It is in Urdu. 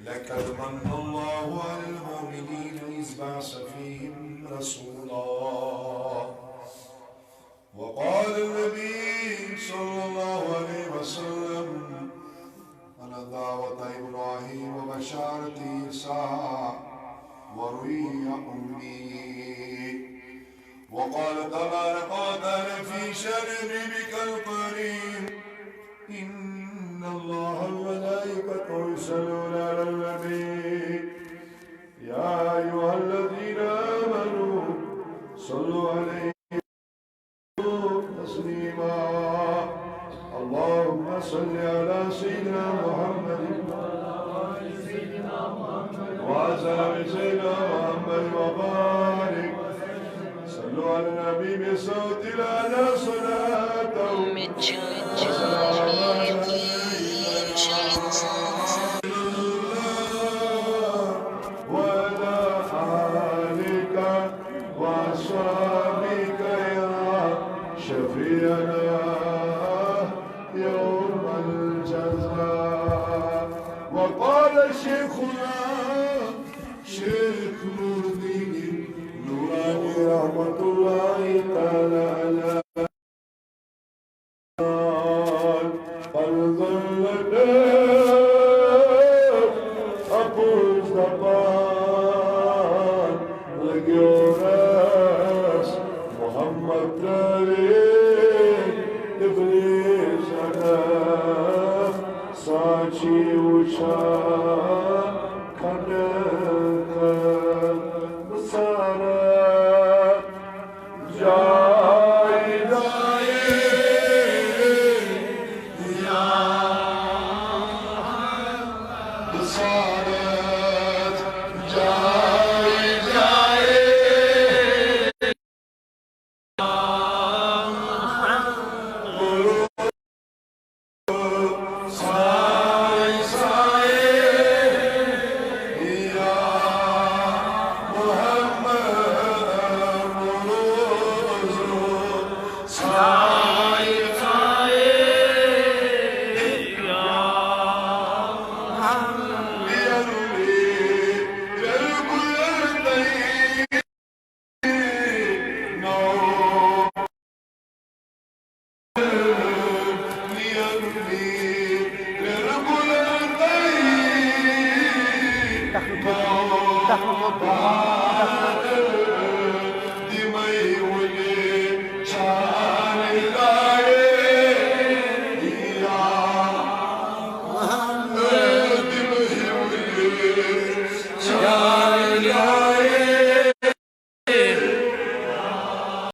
لقد من الله على المؤمنين إذ بعث فيهم رسولا وقال النبي صلى الله عليه وسلم أنا دعوة إبراهيم وبشارة عيسى ورؤيا أمي وقال تبارك وتعالى في شأن نبيك الكريم إن الله وملائكته يصلون على النبي يا أيها الذين آمنوا صلوا عليه تسليما اللهم صل على سيدنا محمد وعلى سيدنا محمد وبارك صلوا على النبي بصوت الأعلى صلاته وعلى آلك وأصحابك يا شفيعنا يوم الجزاء وقال شيخنا شيخ نور الدين نوراني رحمة الله تعالى على Ya